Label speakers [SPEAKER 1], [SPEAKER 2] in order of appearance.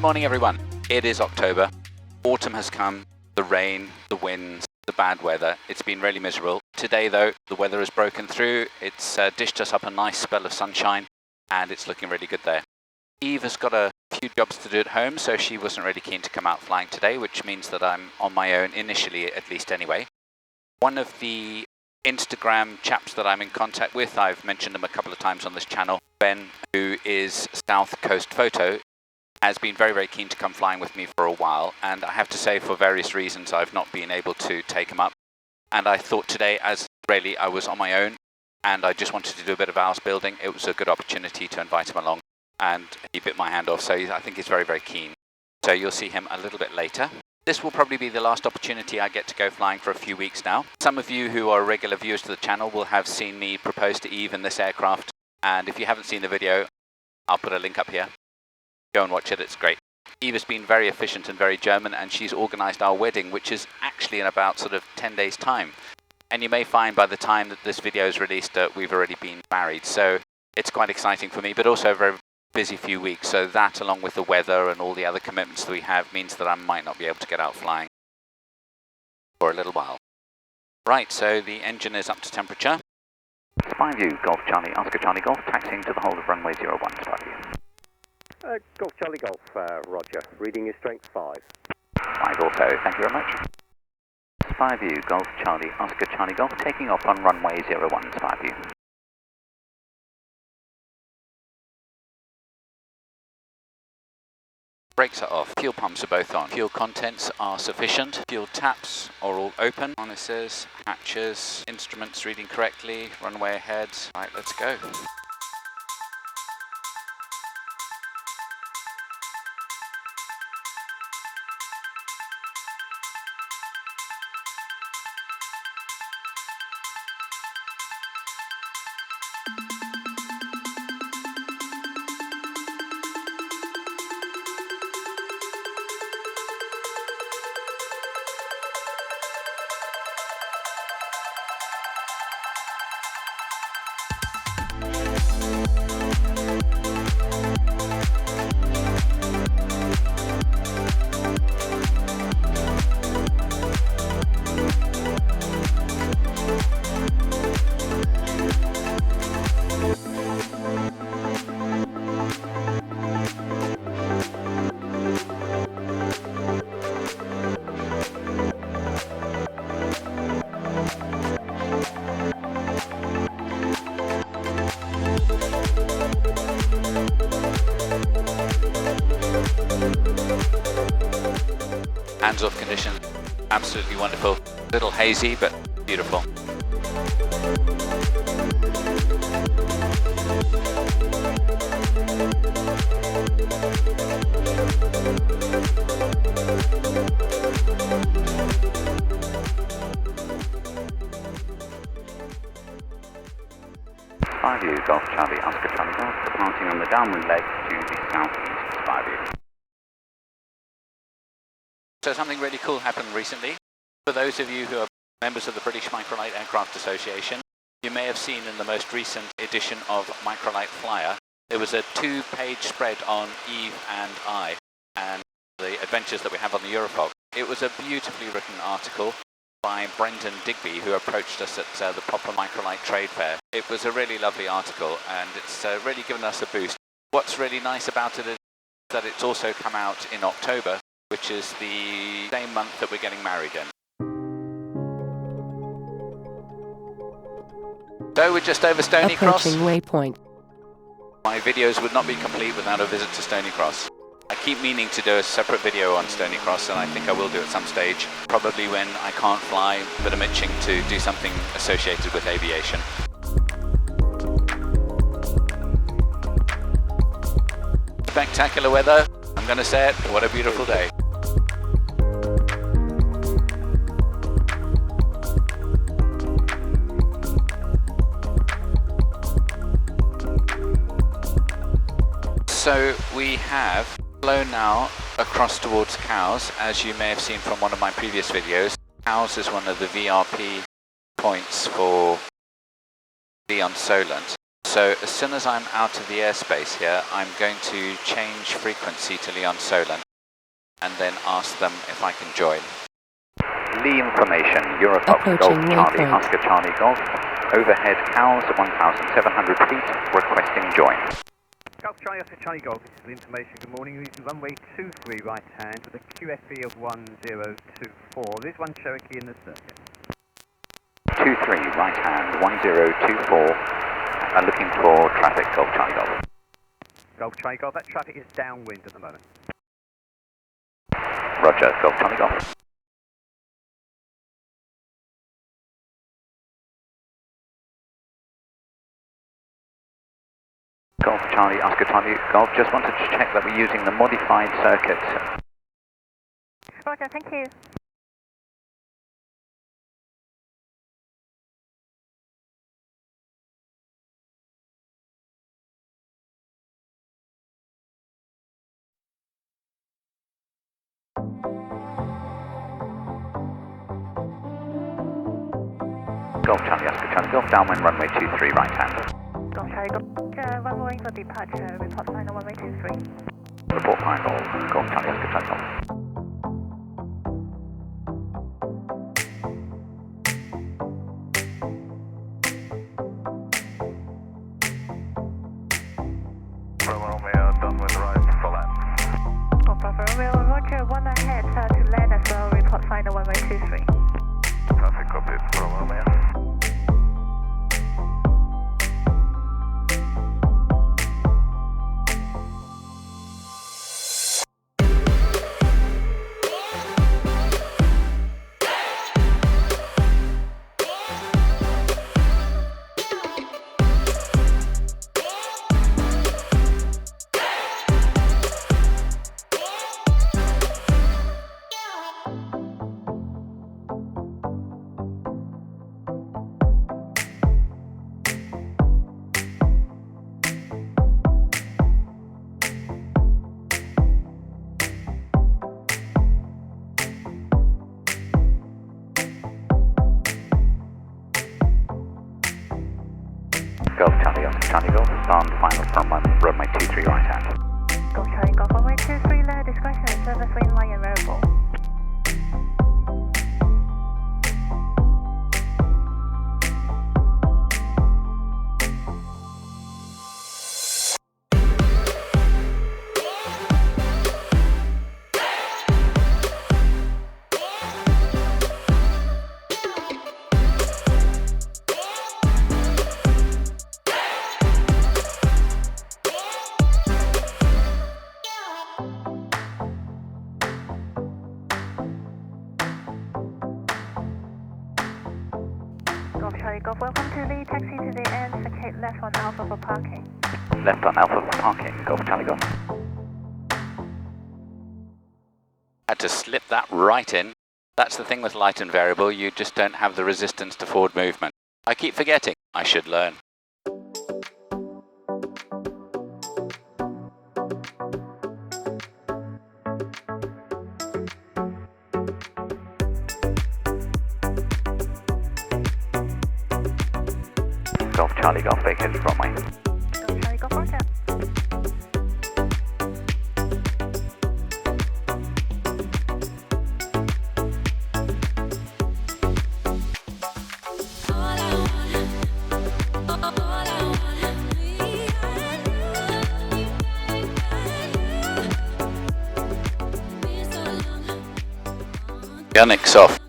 [SPEAKER 1] morning, everyone. It is October. Autumn has come. The rain, the winds, the bad weather. It's been really miserable. Today, though, the weather has broken through. It's dished us up a nice spell of sunshine, and it's looking really good there. Eve has got a few jobs to do at home, so she wasn't really keen to come out flying today, which means that I'm on my own, initially at least anyway. One of the Instagram chaps that I'm in contact with, I've mentioned him a couple of times on this channel, Ben, who is South Coast Photo, has been very, very keen to come flying with me for a while, and I have to say, for various reasons, I've not been able to take him up. And I thought today, as really I was on my own, and I just wanted to do a bit of house building, it was a good opportunity to invite him along, and he bit my hand off, so I think he's very, very keen. So you'll see him a little bit later. This will probably be the last opportunity I get to go flying for a few weeks now. Some of you who are regular viewers to the channel will have seen me propose to Eve in this aircraft, and if you haven't seen the video, I'll put a link up here. Go and watch it, it's great. Eve has been very efficient and very German, and she's organised our wedding, which is actually in about sort of 10 days' time. And you may find by the time that this video is released, we've already been married. So it's quite exciting for me, but also a very busy few weeks. So that, along with the weather and all the other commitments that we have, means that I might not be able to get out flying for a little while. Right, so the engine is up to temperature. Spyview, Golf Charlie, Oscar Charlie Golf, taxiing to the hold of runway 01, Spyview.
[SPEAKER 2] Golf Charlie Golf, Roger. Reading is strength 5.
[SPEAKER 1] 5 also, thank you very much. Spyview, Golf Charlie, Oscar Charlie Golf, taking off on runway 01, Spyview. Brakes are off, fuel pumps are both on, fuel contents are sufficient, fuel taps are all open, harnesses, hatches, instruments reading correctly, runway ahead. Right, let's go. Hands-off condition, absolutely wonderful. A little hazy, but beautiful. Spyview, Golf Charlie, Oscar Charlie Golf, departing on the downwind leg to the southeast, Spyview. So something really cool happened recently. For those of you who are members of the British Microlight Aircraft Association, you may have seen in the most recent edition of Microlight Flyer, there was a 2-page spread on Eve and I, and the adventures that we have on the EuroFOX. It was a beautifully written article by Brendan Digby, who approached us at the Proper Microlight Trade Fair. It was a really lovely article, and it's really given us a boost. What's really nice about it is that it's also come out in October, which is the same month that we're getting married in. So we're just over Stony Cross.
[SPEAKER 3] Approaching waypoint.
[SPEAKER 1] My videos would not be complete without a visit to Stony Cross. I keep meaning to do a separate video on Stony Cross, and I think I will do at some stage, probably when I can't fly, but I'm itching to do something associated with aviation. Spectacular weather, I'm going to say it, what a beautiful day. So we have flown now across towards Cowes, as you may have seen from one of my previous videos. Cowes is one of the VRP points for Lee-on-Solent. So as soon as I'm out of the airspace here, I'm going to change frequency to Lee-on-Solent and then ask them if I can join. Lee information, EuroFOX Golf Charlie, Oscar Charlie Golf, overhead cows 1,700 feet, requesting join.
[SPEAKER 2] Golf Charlie, Oscar Charlie Golf, this is the information. Good morning, using runway 23 right hand with a QFE of 1024. There's one Cherokee in the circuit.
[SPEAKER 1] 23 right hand 1024, looking for traffic, Golf Charlie Golf.
[SPEAKER 2] Golf Charlie Golf, that traffic is downwind at the moment.
[SPEAKER 1] Roger, Golf Charlie Golf. Golf Charlie, Oscar Charlie Golf, just wanted to check that we're using the modified circuit.
[SPEAKER 3] Roger, thank you.
[SPEAKER 1] Golf Charlie, Oscar Charlie Golf, downwind runway 23 right hand.
[SPEAKER 3] Golf Charlie Golf, runway for departure, report final runway 23.
[SPEAKER 1] Report final, Golf Charlie, Oscar Charlie Golf.
[SPEAKER 4] Romeo, done with right for land.
[SPEAKER 3] Golf Bravo Romeo, Roger, one ahead to land as well, report final runway 23.
[SPEAKER 4] Traffic copy, Romeo.
[SPEAKER 1] Golf Charlie, Oscar Charlie Golf, on final from runway 23 right hand.
[SPEAKER 3] Golf Charlie Golf, runway 23, layer discretion, service wind line and variable. Golf Charlie Golf, welcome to Lee, taxi to the end, vacate left on Alpha for parking.
[SPEAKER 1] Left on Alpha for parking, Golf Charlie Golf. Had to slip that right in. That's the thing with light and variable, you just don't have the resistance to forward movement. I keep forgetting, I should learn. Golf Charlie Golf, vacated runway.
[SPEAKER 3] Golf Charlie Golf, Roger.
[SPEAKER 1] Gunnick's off.